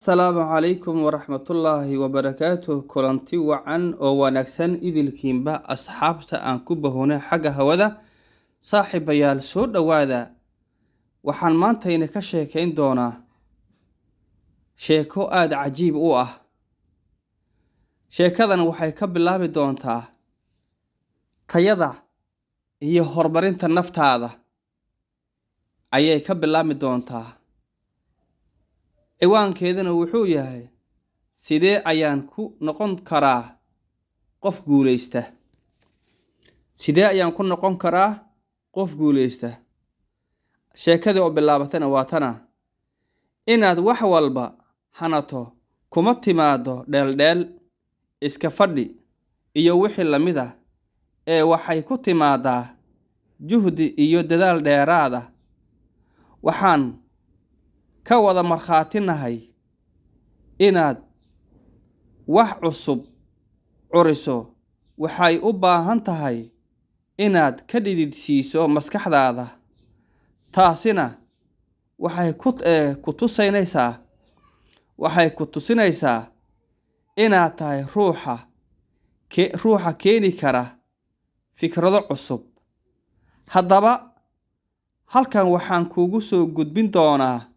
السلام عليكم ورحمة الله وبركاته كلانتي وعن ونكسن إذ الكيمبا أصحابتا أنكوبا هنا حاجة هودا صاحب يال سود وادا وحان مانتين كشيكين دونا شيكو آد عجيب sheekadan waxay ka bilaabi doontaa tayada iyo horumarinta naftaada ayay ka bilaabi doontaa ciwaankeeduna wuxuu yahay sidee ayaan ku noqon karaa qof guuleysta sidee ayaan ku noqon karaa qof guuleysta sheekada oo bilaabatana waa tana inaad wax walba hanato kuma timaado dheeldheel iska fadhi iyo wixii lamid ah ee waxay ku timaadaa juhdi iyo dadaal dheeraad ah waxaan ka wada markhaatinahay inaad wax cusub curiso waxay u baahan tahay inaad ka dhididsiiso maskaxdaada taasina waxay ku tusinaysaa inaad tahay ruuxa keeni kara fikrado cusub haddaba halkan waxaan kugu soo gudbin doonaa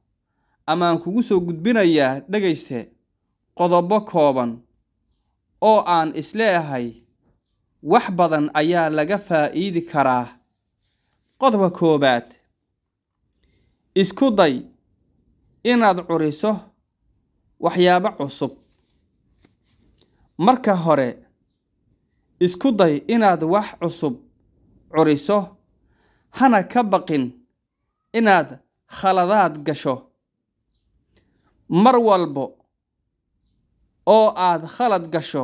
ama aan kugu soo gudbinayaa dhagayste qodobo kooban oo aan isleeyahay wax badan ayaa laga faa'iidi karaa qodobka koobaad isku day inaad curiso waxyaabo cusub marka hore isku day inaad wax cusub curiso hana ka baqin inaad khaladaad gasho mar walbo oo aad khalad gasho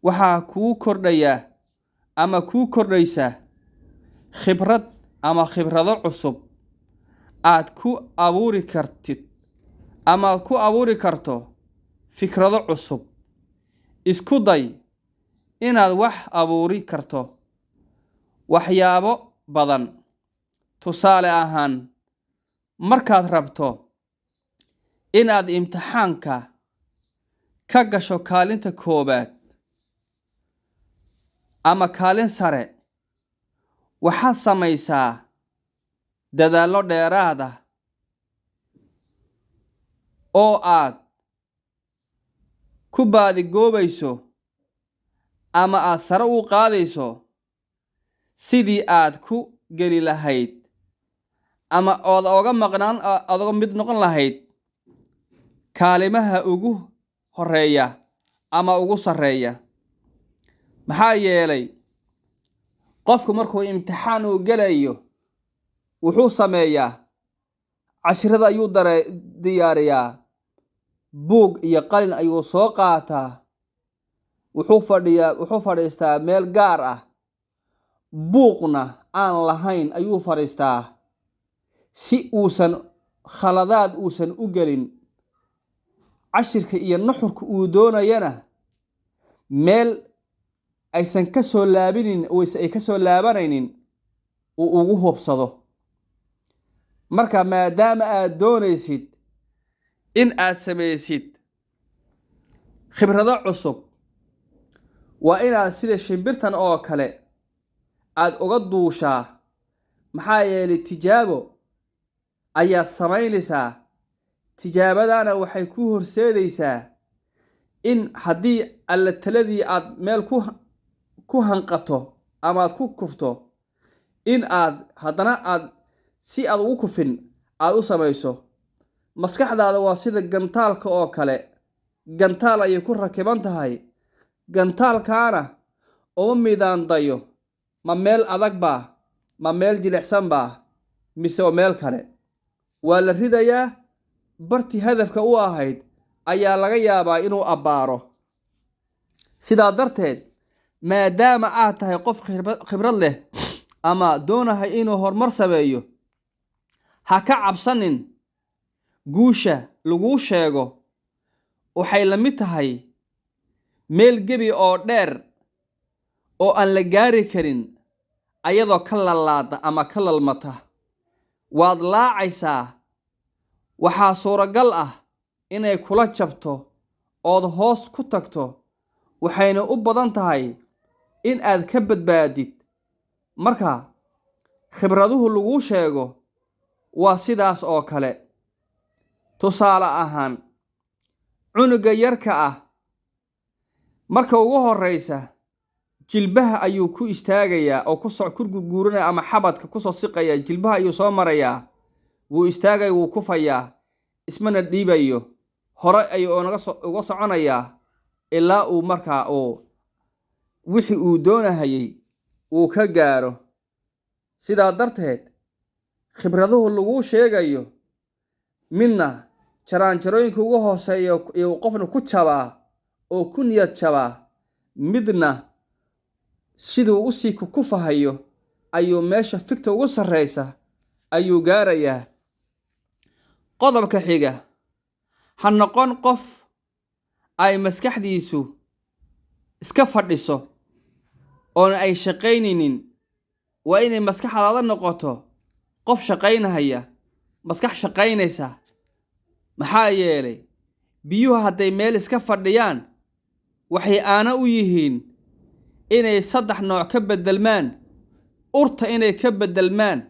waxaa kuu kordhaya ama kuu kordhaysa khibrad ama khibrado cusub aad ku abuuri kartid ama ku abuuri karto fikrado cusub isku day inaad wax abuuri karto waxyaabo badan tusaale ahaan markaad rabto inaad imtixaanka ka gasho kaalinta koobaad ama kaalin sare waxaad samaysaa dadaallo dheeraad ah oo aad ku baadigoobayso ama aad sare u qaadayso sidii aad ku geli lahayd ama oga mid noqon lahayd kaalimaha ugu horeeya ama ugu sareeya maxaa yeelay qofku markuu imtixaan uu galayo wuxuu sameeyaa casharada ayuu diyaariyaa buug iyo qalin ayuu soo qaataa wuxuu fadhiistaa meel gaar ah buuqna aan lahayn ayuu fadhiistaa si uusan khaladaad uusan u gelin cashirka iyo nuxurka uu doonayana meel aysan ka soo laabanaynin uu ugu hubsado marka maadaama aad doonaysid in aad samaysid khibrado cusub waa inaad sida shimbirtan oo kale aad uga duushaa maxaa yeelay tijaabo ayaad samaynaysaa tijaabadana waxay ku horseedaysaa in haddii alla taladii aad meel ku hanqato ama aad ku kufto in aad haddana si aad ugu kufin aad u samayso maskaxdaada waa sida gantaalka oo kale gantaal ayay ku rakiban tahay gantaalkaana uma midaandayo ma meel adag baa ma meel jilicsan baa mise oo meel kale waa la ridayaa bartii hadafka u ahayd ayaa laga yaabaa inuu abbaaro sidaa darteed maadaama aad tahay qof khibrad leh ama doonahay inuu horumar sameeyo ha ka cabsanin guusha laguu sheego waxay la mid tahay meel gebi oo dheer oo aan la gaari karin ayadoo ka lalaada ama ka lalmata waad laacaysaa waxaa suuragal ah inay kula jabto ood hoos ku tagto, waxayna u badan tahay in aad ka badbaadid. marka khibraduhu lagu sheego waa sidaas oo kale. tusaale ahaan, cunuga yarka ah marka ugu horreysa jilbaha ayuu ku istaagayaa oo ku gurguuranaya ama xabadka ku soo siqaya, jilbaha ayuu soo marayaa, wuu istaagay, wuu kufayaa, ismana dhiibayo, hore ayuu uga soconayaa ilaa uu markaa wixii uu doonahayay uu ka gaaro. sidaa darteed khibraduhu lagu sheegayo midna jaraanjarooyinka ugu hooseeya iyo qofna ku jabaa oo ku niyad jabaa, midna siduu usii kufahayo ayuu meesha figta ugu sarreysa ayuu gaarayaa. qodobka xiga, ha noqon qof ay maskaxdiisu iska fadhiso oona ay shaqaynaynin. waa inay maskaxdaada noqoto qof shaqaynahaya, maskax shaqaynaysa. maxaa yeelay biyuhu hadday meel iska fadhiyaan waxay aana u yihiin inay 3 nooc ka beddelmaan: urta inay ka beddelmaan,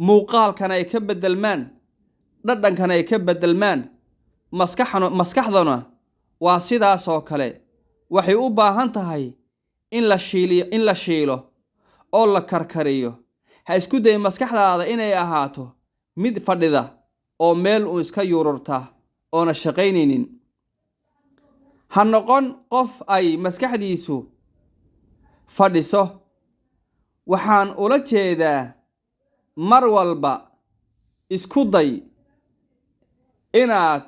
muuqaalkana ay ka beddelmaan, dhadhankana ay ka beddelmaan. maskaxduna waa sidaas oo kale. waxay u baahan tahay in la shiilo oo la karkariyo. ha isku day maskaxdaada inay ahaato mid fadhida oo meel uu iska yururta oona shaqaynaynin. ha noqon qof ay maskaxdiisu fadhiso. waxaan ula jeedaa mar walba isku day inaad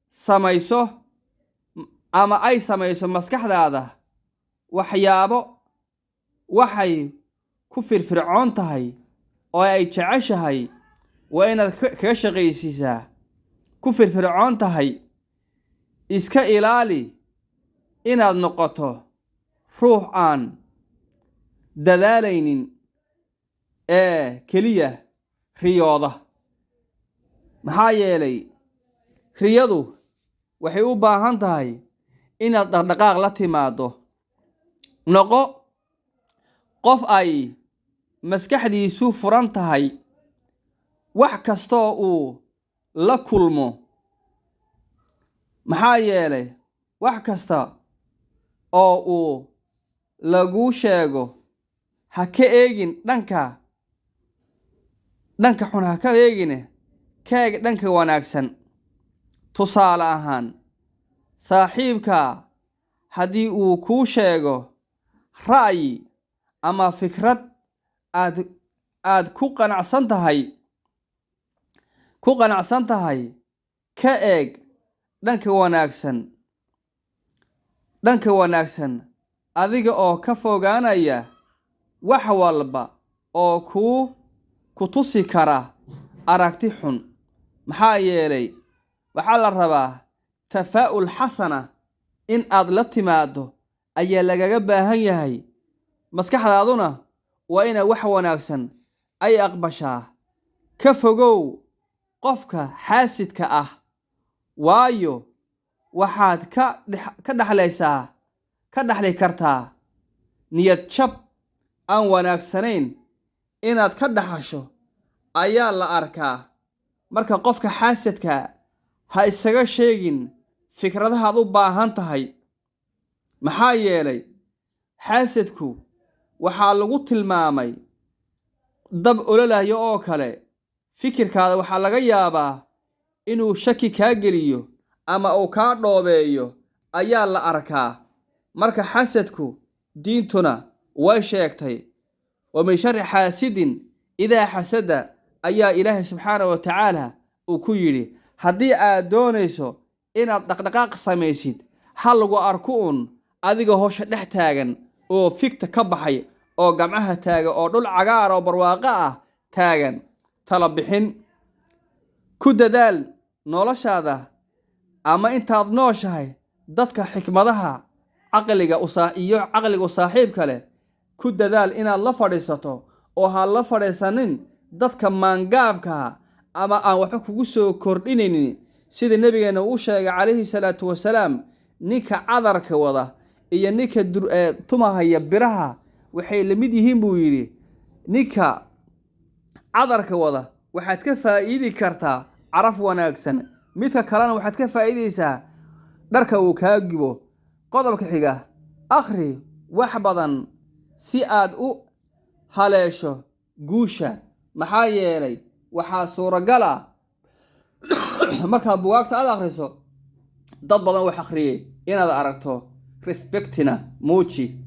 samayso ama ay samayso maskaxdaada waxyaabo waxay ku firfircoon tahay oo ay jeceshahay. waa inaad kaga shaqaysiisaa ku firfircoon tahay. iska ilaali inaad noqoto ruux aan dadaalaynin ee keliya riyooda. maxaa yeelay riyadu waxay u baahan tahay inaad dhaqdhaqaaq la timaado. noqo qof ay maskaxdiisu furan tahay. wax kastoo uu la kulmo, maxaa yeelay wax kasta oo uu lagu sheego ha ka eegin dhanka xun, ha ka eegine ka eeg dhanka wanaagsan. tusaale ahaan, saaxiibka haddii uu kuu sheego ra'yi ama fikrad aad ku qanacsan tahay, ka eeg dhanka wanaagsan adiga oo ka fogaanaya wax walba oo ku tusi kara aragti xun. maxaa yeelay waxaa la rabaa tafaa'ul xasana in aad la timaado ayaa lagaga baahan yahay. maskaxdaaduna waa inay wax wanaagsan ay aqbashaa. ka fogow qofka xaasidka ah, waayo waxaad ka dhaxli kartaa niyad jab aan wanaagsanayn inaad ka dhaxasho ayaa la arkaa. marka qofka xaasidka ha isaga sheegin fikradahaad u baahan tahay. maxaa yeelay xaasidku waxaa lagu tilmaamay dab ololayo oo kale. fikirkaada waxaa laga yaabaa inuu shaki kaa geliyo ama uu kaa dhoobeeyo ayaa la arkaa. marka xasadku diintuna way sheegtay. wa min sharri xaasidin idaa xasada ayaa ilaahay subxaanahu wa tacaala uu ku yidhi. haddii aad doonayso inaad dhaqdhaqaaq samaysid, ha lagu arku adiga howsha dhex taagan oo figta ka baxay oo gamcaha taagan oo dhul cagaar oo barwaaqo ah taagan. tala bixin ku dadaal noloshaada ama intaad nooshahay dadka xikmadaha caqliga u saaxiibka leh ku dadaal inaad la fadhiisato oo ha la fadhiisanin dadka maangaabka ama aan waxba kugu soo kordhinaynin sida nabigeena uu sheegay calayhi salaatu wasalaam ninka cadarka wada iyo ninka tumahaya biraha waxay la mid yihiin buu yidhi. ninka cadarka wada waxaad ka faa'iidi kartaa caraf wanaagsan, midka kalena waxaad ka faa'iidaysaa dharka uu kaa gibo. qodobka xiga, akhri wax badan si aad u haleesho guusha, maxaa yeelay waxaa suuragal ah markaad bugaagta aad akhriso dad badan wax akhriyey inaad aragto. respectina muuji